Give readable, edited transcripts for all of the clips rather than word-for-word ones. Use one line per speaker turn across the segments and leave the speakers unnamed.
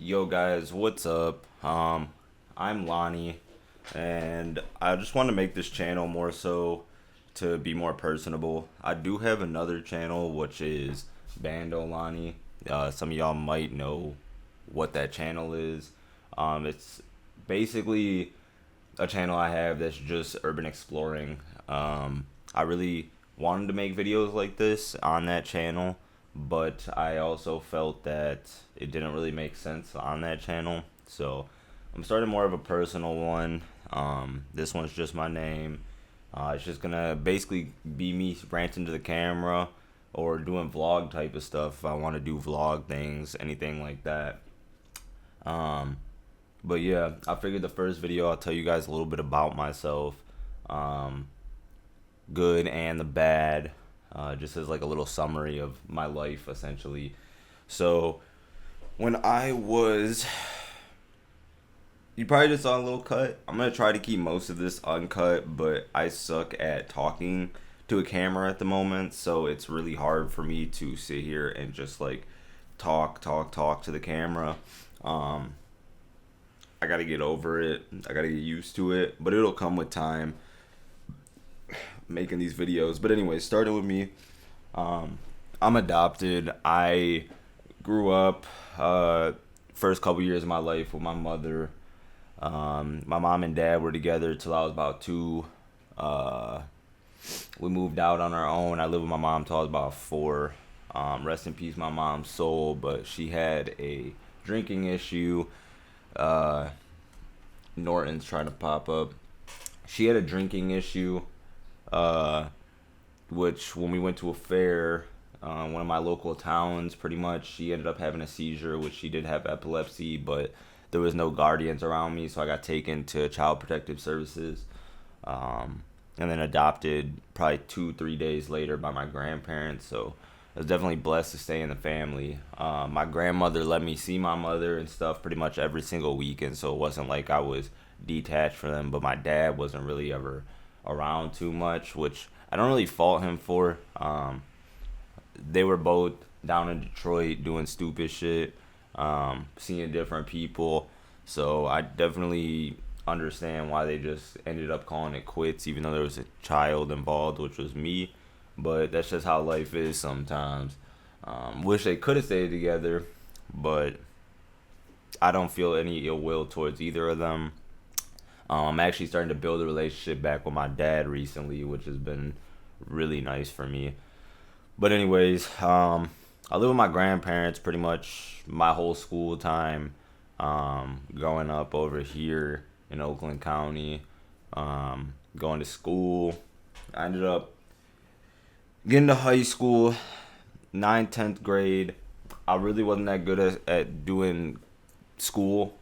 Yo guys, what's up? I'm Lonnie, and I just want to make this channel more so to be more personable. I do have another channel which is Bando Lonnie. Some of y'all might know what that channel is. It's basically a channel I have that's just urban exploring. I really wanted to make videos like this on that channel, but I also felt that it didn't really make sense on that channel. So I'm starting more of a personal one. This one's just my name. It's just gonna basically be me ranting to the camera or doing vlog type of stuff if I want to do vlog things, anything like that. Um, but yeah, I figured the first video I'll tell you guys a little bit about myself, um, good and the bad, just as like a little summary of my life essentially. So when I was, you probably just saw a little cut. I'm gonna try to keep most of this uncut, but I suck at talking to a camera at the moment, so it's really hard for me to sit here and just like talk to the camera. Um, I gotta get over it. I gotta get used to it, but it'll come with time making these videos. But anyway, starting with me, I'm adopted. I grew up first couple years of my life with my mother. My mom and dad were together till I was about two. Uh, we moved out on our own. I lived with my mom till I was about four. Rest in peace, my mom's soul. But she had a drinking issue. Uh, Norton's trying to pop up. She had a drinking issue, uh, which when we went to a fair, one of my local towns, pretty much, she ended up having a seizure, which she did have epilepsy, but there was no guardians around me, so I got taken to Child Protective Services, and then adopted probably 2, 3 days later by my grandparents. So I was definitely blessed to stay in the family. My grandmother let me see my mother and stuff pretty much every single weekend, so it wasn't like I was detached from them. But my dad wasn't really ever around too much, which I don't really fault him for. They were both down in Detroit doing stupid shit, seeing different people. So I definitely understand why they just ended up calling it quits, even though there was a child involved, which was me. But that's just how life is sometimes. Wish they could have stayed together, but I don't feel any ill will towards either of them. I'm actually starting to build a relationship back with my dad recently, which has been really nice for me. But anyways, I live with my grandparents pretty much my whole school time, growing up over here in Oakland County, going to school. I ended up getting to high school, 9th, 10th grade. I really wasn't that good at doing school.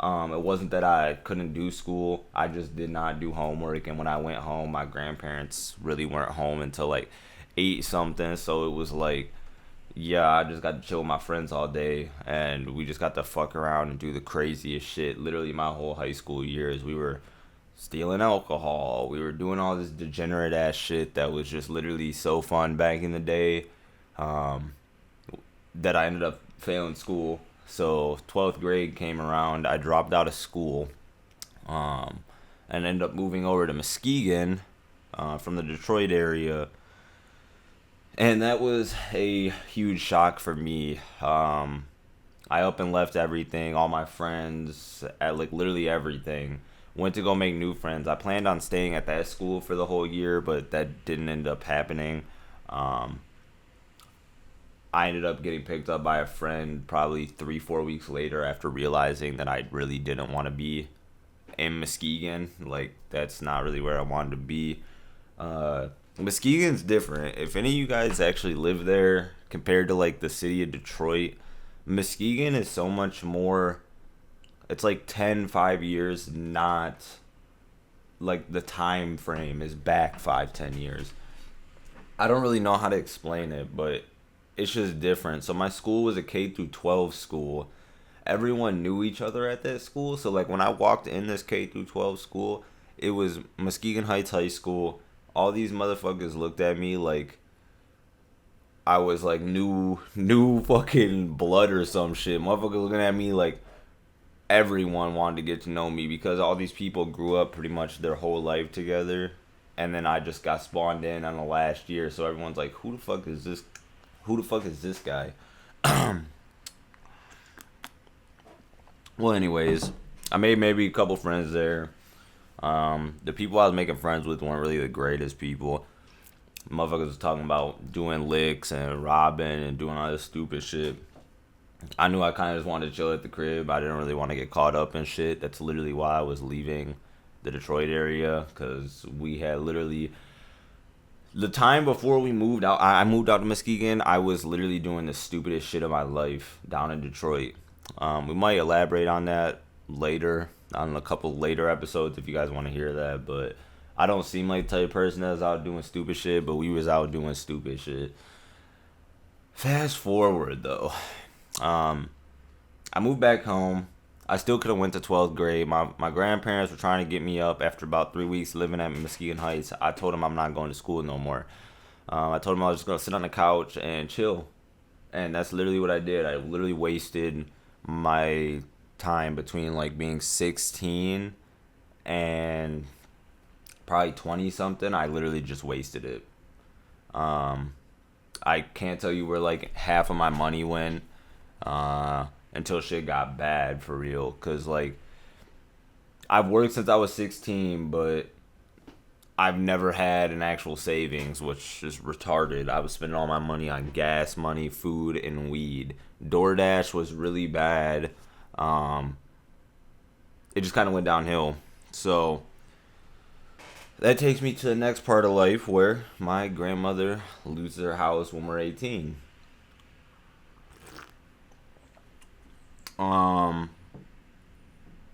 It wasn't that I couldn't do school. I just did not do homework. And when I went home, my grandparents really weren't home until like 8 something. So it was like, yeah, I just got to chill with my friends all day. And we just got to fuck around and do the craziest shit. Literally, my whole high school years, we were stealing alcohol. We were doing all this degenerate ass shit that was just literally so fun back in the day, um, that I ended up failing school. So 12th grade came around. I dropped out of school, um, and ended up moving over to Muskegon, from the Detroit area. And that was a huge shock for me. I up and left everything, all my friends, at like literally everything. Went to go make new friends. I planned on staying at that school for the whole year, but that didn't end up happening. Um, I ended up getting picked up by a friend probably 3, 4 weeks later after realizing that I really didn't want to be in Muskegon. Like, that's not really where I wanted to be. Muskegon's different. If any of you guys actually live there compared to like the city of Detroit, Muskegon is so much more. It's like 10, 5 years, not like the time frame is back 5, 10 years. I don't really know how to explain it, but it's just different. So my school was a K through 12 school. Everyone knew each other at that school. So like when I walked in this K through 12 school, it was Muskegon Heights High School. All these motherfuckers looked at me like I was like new fucking blood or some shit. Motherfucker looking at me like everyone wanted to get to know me because all these people grew up pretty much their whole life together, and then I just got spawned in on the last year. So everyone's like, "Who the fuck is this? Who the fuck is this guy?" Well, anyways, I made maybe a couple friends there. The people I was making friends with weren't really the greatest people. Motherfuckers was talking about doing licks and robbing and doing all this stupid shit. I knew I kind of just wanted to chill at the crib. I didn't really want to get caught up in shit. That's literally why I was leaving the Detroit area, because we had literally the time before we moved out. I moved out to Muskegon. I was literally doing the stupidest shit of my life down in Detroit. We might elaborate on that later on a couple later episodes if you guys want to hear that, but I don't seem like the type of person that's out doing stupid shit, but we was out doing stupid shit. Fast forward though. I moved back home. I still could have went to 12th grade. My grandparents were trying to get me up after about 3 weeks living at Muskegon Heights. I told them I'm not going to school no more. I told them I was just going to sit on the couch and chill. And that's literally what I did. I literally wasted my time between like being 16 and probably 20 something. I literally just wasted it. I can't tell you where like half of my money went until shit got bad for real. Cause like I've worked since I was 16, but I've never had an actual savings, which is retarded. I was spending all my money on gas money, food, and weed. DoorDash was really bad. It just kind of went downhill. So that takes me to the next part of life where my grandmother loses her house when we're 18.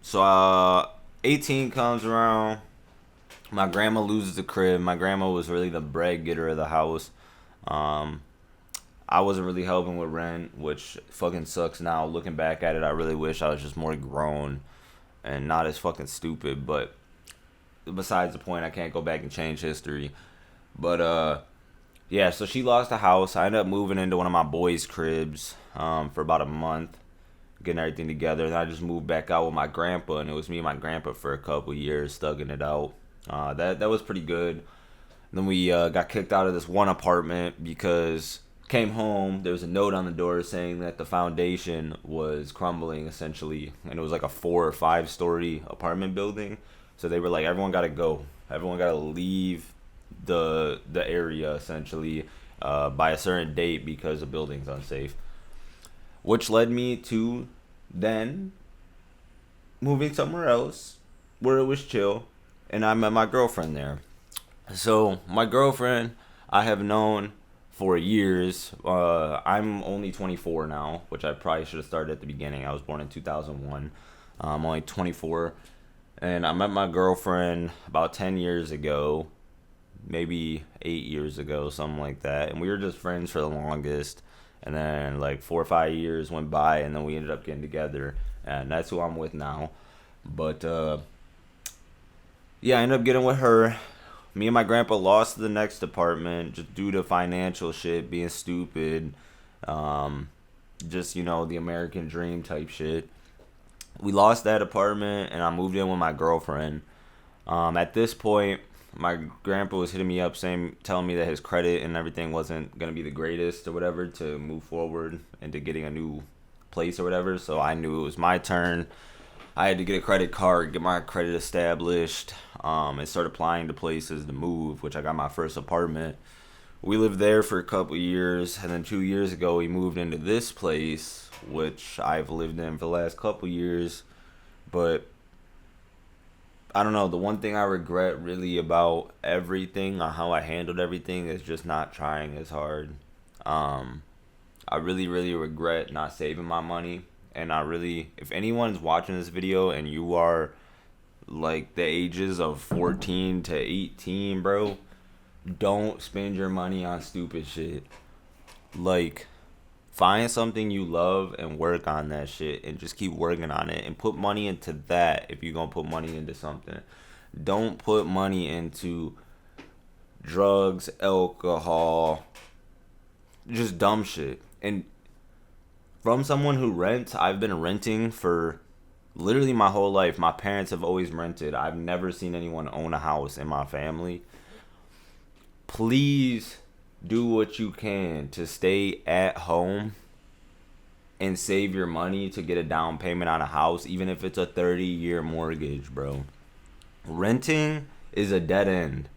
So 18 comes around. My grandma loses the crib. My grandma was really the bread getter of the house. I wasn't really helping with rent, which fucking sucks now. Looking back at it, I really wish I was just more grown and not as fucking stupid. But besides the point, I can't go back and change history. But yeah, so she lost the house. I ended up moving into one of my boys' cribs for about a month, getting everything together. Then I just moved back out with my grandpa, and it was me and my grandpa for a couple years, thugging it out. That was pretty good. Then we got kicked out of this one apartment because came home. There was a note on the door saying that the foundation was crumbling essentially, and it was like a 4 or 5 story apartment building. So they were like, everyone got to go. Everyone got to leave the area essentially by a certain date because the building's unsafe. Which led me to then moving somewhere else where it was chill, and I met my girlfriend there. So my girlfriend I have known for years. I'm only 24 now, which I probably should have started at the beginning. I was born in 2001. I'm only 24, and I met my girlfriend about 10 years ago, maybe 8 years ago, something like that. And we were just friends for the longest. And then like 4 or 5 years went by, and then we ended up getting together, and that's who I'm with now. But yeah, I ended up getting with her. Me and my grandpa lost the next apartment just due to financial shit, being stupid. Just, the American dream type shit. We lost that apartment, and I moved in with my girlfriend. At this point, my grandpa was hitting me up telling me that his credit and everything wasn't going to be the greatest or whatever to move forward into getting a new place or whatever. So I knew it was my turn. I had to get a credit card, get my credit established, and start applying to places to move, which I got my first apartment. We lived there for a couple years, and then 2 years ago we moved into this place, which I've lived in for the last couple years. But I don't know, the one thing I regret really about everything, on how I handled everything, is just not trying as hard. I really, really regret not saving my money. And if anyone's watching this video and you are like the ages of 14 to 18, bro, don't spend your money on stupid shit. Like, find something you love and work on that shit and just keep working on it and put money into that if you're going to put money into something. Don't put money into drugs, alcohol, just dumb shit. And from someone who rents, I've been renting for literally my whole life. My parents have always rented. I've never seen anyone own a house in my family. Please do what you can to stay at home and save your money to get a down payment on a house, even if it's a 30-year mortgage, bro. Renting is a dead end.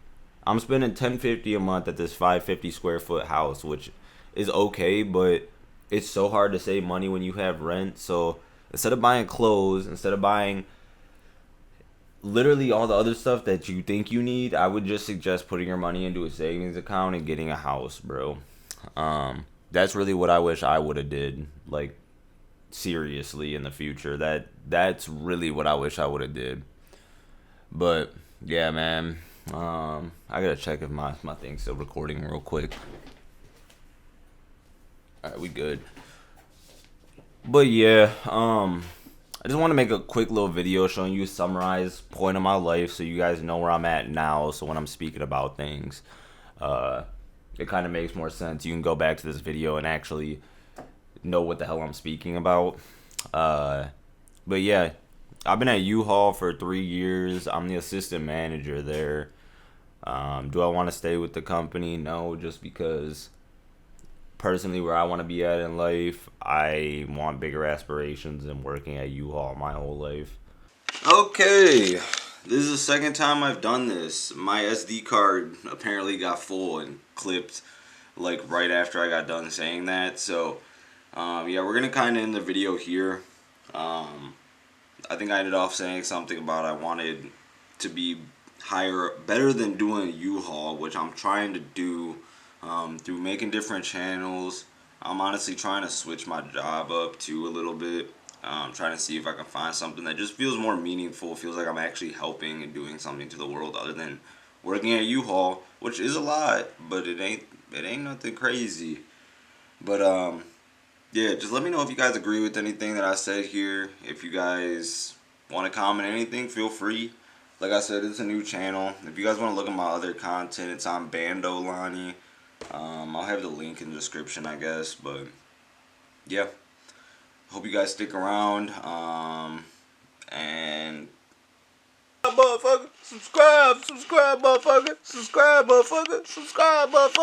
I'm spending $10.50 a month at this 550 square foot house, which is okay, but it's so hard to save money when you have rent. So instead of buying clothes, instead of buying literally all the other stuff that you think you need, I would just suggest putting your money into a savings account and getting a house, bro. That's really what I wish I would have did. Like, seriously, in the future, that's really what I wish I would have did. But yeah, man. I gotta check if my thing's still recording real quick. All right, we good. But yeah, I just want to make a quick little video showing you a summarized point of my life so you guys know where I'm at now. So when I'm speaking about things, it kind of makes more sense. You can go back to this video and actually know what the hell I'm speaking about. But yeah, I've been at U-Haul for 3 years. I'm the assistant manager there. Do I want to stay with the company? No, just because personally where I want to be at in life, I want bigger aspirations than working at U-Haul my whole life. Okay, this is the second time I've done this. My SD card apparently got full and clipped like right after I got done saying that. So yeah, we're gonna kind of end the video here. I think I ended off saying something about I wanted to be better than doing U-Haul, which I'm trying to do through making different channels. I'm honestly trying to switch my job up too a little bit. Trying to see if I can find something that just feels more meaningful, feels like I'm actually helping and doing something to the world other than working at U-Haul, which is a lot, but it ain't nothing crazy. But yeah, just let me know if you guys agree with anything that I said here. If you guys want to comment anything, feel free. Like I said, it's a new channel. If you guys want to look at my other content, it's on Bando Lonnie. I'll have the link in the description, I guess. But yeah, hope you guys stick around. And motherfucker, subscribe, motherfucker, subscribe, motherfucker, subscribe, motherfucker.